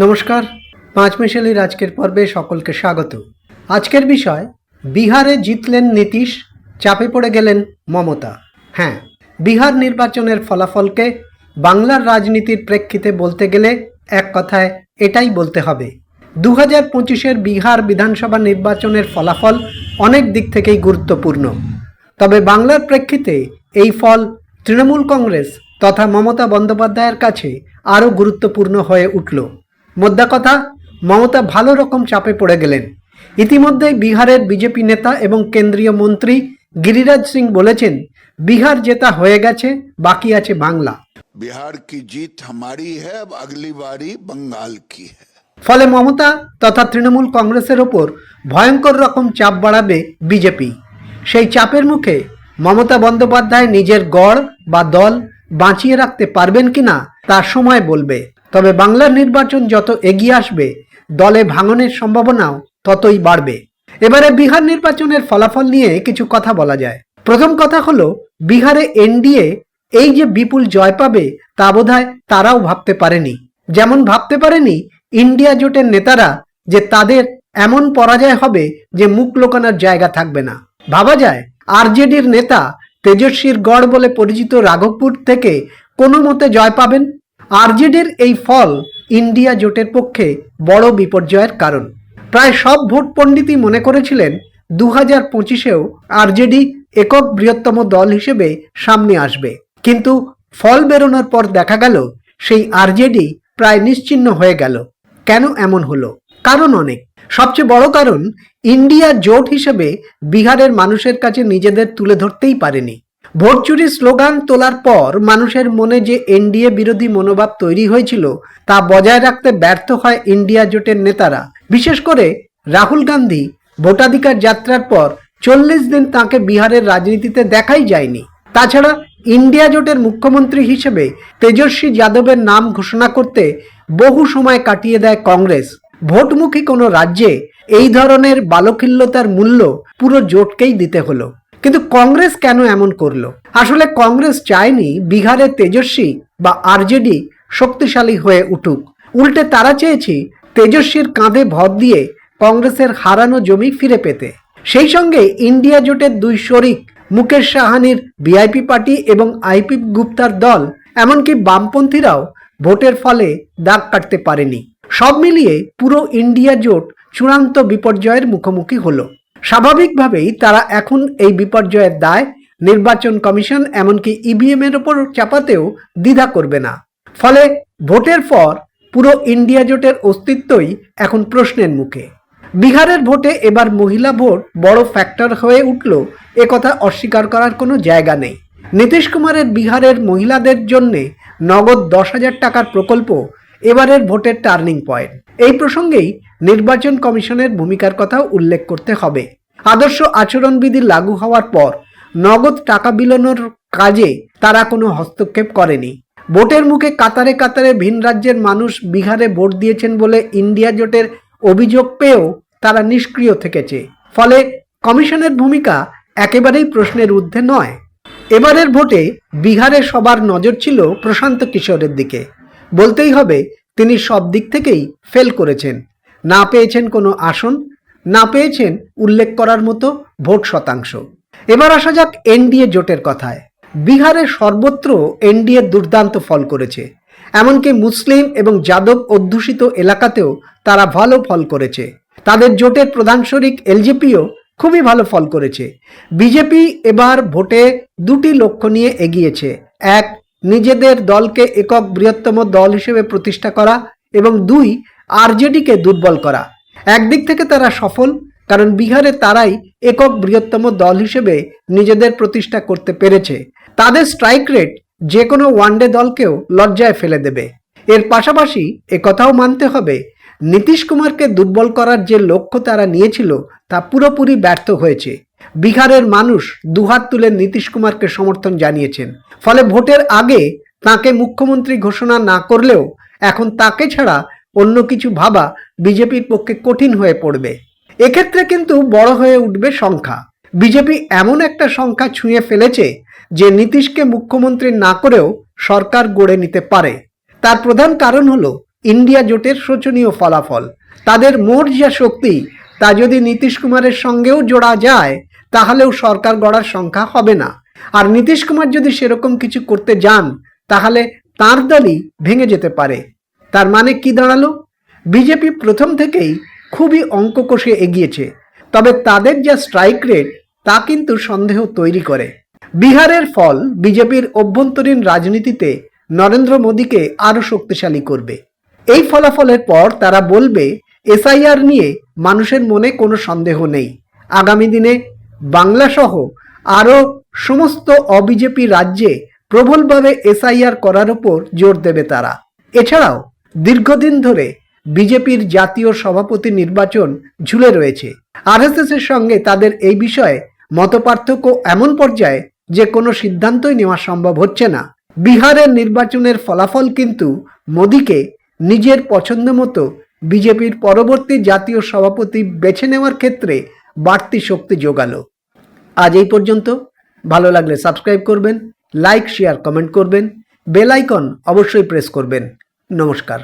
নমস্কার, পাঁচমিশালির আজকের পর্বে সকলকে স্বাগত। আজকের বিষয়, বিহারে জিতলেন নীতিশ, চাপে পড়ে গেলেন মমতা। হ্যাঁ, বিহার নির্বাচনের ফলাফলকে বাংলার রাজনীতির প্রেক্ষিতে বলতে গেলে এক কথায় এটাই বলতে হবে। 2025-এর বিহার বিধানসভা নির্বাচনের ফলাফল অনেক দিক থেকেই গুরুত্বপূর্ণ। তবে বাংলার প্রেক্ষিতে এই ফল তৃণমূল কংগ্রেস তথা মমতা বন্দ্যোপাধ্যায়ের কাছে আরও গুরুত্বপূর্ণ হয়ে উঠল। মোদ্দা কথা, মমতা ভালো রকম চাপে পড়ে গেলেন। ইতিমধ্যেই বিহারের বিজেপি নেতা এবং কেন্দ্রীয় মন্ত্রী গিরিরাজ সিং বলেছেন, বিহার জেতা হয়ে গেছে, বাকি আছে বাংলা। बिहार की जीत हमारी है, अब अगली बारी बंगाल की है। ফলে মমতা তথা তৃণমূল কংগ্রেসের ওপর ভয়ঙ্কর রকম চাপ বাড়াবে বিজেপি। সেই চাপের মুখে মমতা বন্দ্যোপাধ্যায় নিজের গড় বা দল বাঁচিয়ে রাখতে পারবেন কিনা তার সময় বলবে। তবে বাংলার নির্বাচন যত এগিয়ে আসবে, দলে ভাঙনের সম্ভাবনাও ততই বাড়বে। এবারে বিহার নির্বাচনের ফলাফল নিয়ে কিছু কথা বলা যায়। প্রথম কথা হলো, বিহারে এনডিএ এই যে বিপুল জয় পাবে তা বোধহয় তারাও ভাবতে পারেনি। যেমন ভাবতে পারেনি ইন্ডিয়া জোটের নেতারা যে তাদের এমন পরাজয় হবে যে মুখ লোকানোর জায়গা থাকবে না। ভাবা যায় আরজেডির নেতা তেজস্বীর গড় বলে পরিচিত রাঘবপুর থেকে কোনো মতে জয় পাবেন। আরজেডির এই ফল ইন্ডিয়া জোটের পক্ষে বড় বিপর্যয়ের কারণ। প্রায় সব ভোট পণ্ডিতই মনে করেছিলেন 2025-এও আরজেডি একক বৃহত্তম দল হিসেবে সামনে আসবে, কিন্তু ফল বেরোনোর পর দেখা গেল সেই আরজেডি প্রায় নিশ্চিহ্ন হয়ে গেল। কেন এমন হলো? কারণ অনেক। সবচেয়ে বড় কারণ, ইন্ডিয়া জোট হিসেবে বিহারের মানুষের কাছে নিজেদের তুলে ধরতেই পারেনি। ভোট চুরির স্লোগান তোলার পর মানুষের মনে যে এনডিএ বিরোধী মনোভাব তৈরি হয়েছিল তা বজায় রাখতে ব্যর্থ হয় ইন্ডিয়া জোটের নেতারা। বিশেষ করে রাহুল গান্ধী ভোটাধিকার যাত্রার পর 40 দিন তাকে বিহারের রাজনীতিতে দেখাই যায়নি। তাছাড়া ইন্ডিয়া জোটের মুখ্যমন্ত্রী হিসেবে তেজস্বী যাদবের নাম ঘোষণা করতে বহু সময় কাটিয়ে দেয় কংগ্রেস। ভোটমুখী কোনো রাজ্যে এই ধরনের বালখিল্যতার মূল্য পুরো জোটকেই দিতে হলো। কিন্তু কংগ্রেস কেন এমন করলো? আসলে কংগ্রেস চায়নি বিহারে তেজস্বী বা আরজেডি শক্তিশালী হয়ে উঠুক। উল্টে তারা চেয়েছে তেজস্বীর কাঁধে ভর দিয়ে কংগ্রেসের হারানো জমি ফিরে পেতে। সেই সঙ্গে ইন্ডিয়া জোটের দুই শরিক মুকেশ সাহানির ভিআইপি পার্টি এবং আইপি গুপ্তার দল, এমনকি বামপন্থীরাও ভোটের ফলে দাগ কাটতে পারেনি। সব মিলিয়ে পুরো ইন্ডিয়া জোট চূড়ান্ত বিপর্যয়ের মুখোমুখি হলো। স্বাভাবিকভাবেই তারা এখন এই বিপর্যয়ের দায় নির্বাচন কমিশন এমনকি ইভিএম এর ওপর চাপাতেও দ্বিধা করবে না। ফলে ভোটের পর পুরো ইন্ডিয়া জোটের অস্তিত্বই এখন প্রশ্নের মুখে। বিহারের ভোটে এবার মহিলা ভোট বড় ফ্যাক্টর হয়ে উঠল, একথা অস্বীকার করার কোনো জায়গা নেই। নীতিশ কুমারের বিহারের মহিলাদের জন্য নগদ 10,000 টাকার প্রকল্প এবারের ভোটের টার্নিং পয়েন্ট। এই প্রসঙ্গেই নির্বাচন কমিশনের ভূমিকার কথাও উল্লেখ করতে হবে। আদর্শ আচরণবিধি লাগু হওয়ার পর নগদ টাকা বিলোনোর কাজে তারা কোনো হস্তক্ষেপ করেনি। ভোটের মুখে কাতারে কাতারে ভিন রাজ্যের মানুষ বিহারে ভোট দিয়েছেন বলে ইন্ডিয়া জোটের অভিযোগ পেয়েও তারা নিষ্ক্রিয় থেকেছে। ফলে কমিশনের ভূমিকা একেবারেই প্রশ্নের ঊর্ধ্বে নয়। এবারের ভোটে বিহারে সবার নজর ছিল প্রশান্ত কিশোরের দিকে। বলতেই হবে তিনি সব দিক থেকেই ফেল করেছেন। না পেয়েছেন কোনো আসন, না পেয়েছেন উল্লেখ করার মতো ভোট শতাংশ। এবার আসা যাক এনডিএ জোটের কথায়। বিহারে সর্বত্র এনডিএ দুর্দান্ত ফল করেছে। এমনকি মুসলিম এবং যাদব অধ্যুষিত এলাকাতেও তারা ভালো ফল করেছে। তাদের জোটের প্রধান শরিক এলজেপিও খুবই ভালো ফল করেছে। বিজেপি এবার ভোটে দুটি লক্ষ্য নিয়ে এগিয়েছে। এক, নিজেদের দলকে একক বৃহত্তম দল হিসেবে প্রতিষ্ঠা করা, এবং দুই, আরজেডিকে দুর্বল করা। একদিক থেকে তারা সফল, কারণ বিহারে তারাই একক বৃহত্তম দল হিসেবে নিজেদের প্রতিষ্ঠা করতে পেরেছে। তাদের স্ট্রাইক রেট যে কোনো ওয়ানডে দলকেও লজ্জায় ফেলে দেবে। এর পাশাপাশি একথাও মানতে হবে, নীতিশ কুমারকে দুর্বল করার যে লক্ষ্য তারা নিয়েছিল তা পুরোপুরি ব্যর্থ হয়েছে। বিহারের মানুষ দুহাত তুলে নীতিশ কুমারকে সমর্থন জানিয়েছেন। ফলে ভোটের আগে তাকে মুখ্যমন্ত্রী ঘোষণা না করলেও এখন তাকে ছাড়া অন্য কিছু ভাবা বিজেপির পক্ষে কঠিন হয়ে পড়বে। এক্ষেত্রে কিন্তু বড় হয়ে উঠবে সংখ্যা। বিজেপি এমন একটা সংখ্যা ছুঁয়ে ফেলেছে যে নীতিশকে মুখ্যমন্ত্রী না করেও সরকার গড়ে নিতে পারে। তার প্রধান কারণ হলো ইন্ডিয়া জোটের শোচনীয় ফলাফল। তাদের মোট যা শক্তি তা যদি নীতিশ কুমারের সঙ্গেও জোড়া যায় তাহলেও সরকার গড়ার সংখ্যা হবে না। আর নীতিশ কুমার যদি সেরকম কিছু করতে যান তাহলে তার দলই ভেঙে যেতে পারে। তার মানে কি দাঁড়ালো? বিজেপি প্রথম থেকেই খুবই অঙ্ক কষে এগিয়েছে, তবে তাদের যা স্ট্রাইক রেট তা কিন্তু সন্দেহ তৈরি করে। বিহারের ফল বিজেপির অভ্যন্তরীণ রাজনীতিতে নরেন্দ্র মোদীকে আরও শক্তিশালী করবে। এই ফলাফলের পর তারা বলবে এসআইআর নিয়ে মানুষের মনে কোনো সন্দেহ নেই। আগামী দিনে বাংলা সহ আরও সমস্ত অবিজেপি রাজ্যে প্রবলভাবে এসআইআর করার উপর জোর দেবে তারা। এছাড়াও দীর্ঘদিন ধরে বিজেপির জাতীয় সভাপতি নির্বাচন ঝুলে রয়েছে। আরএসএস এর সঙ্গে তাদের এই বিষয়ে মতপার্থক্য এমন পর্যায়ে যে কোনো সিদ্ধান্তই নেওয়া সম্ভব হচ্ছে না। বিহারের নির্বাচনের ফলাফল কিন্তু মোদীকে নিজের পছন্দ মতো বিজেপির পরবর্তী জাতীয় সভাপতি বেছে নেওয়ার ক্ষেত্রে বাড়তি শক্তি যোগালো। আজ এই পর্যন্ত। ভালো লাগলে সাবস্ক্রাইব করবেন, লাইক শেয়ার কমেন্ট করবেন, বেল আইকন অবশ্যই প্রেস করবেন। নমস্কার।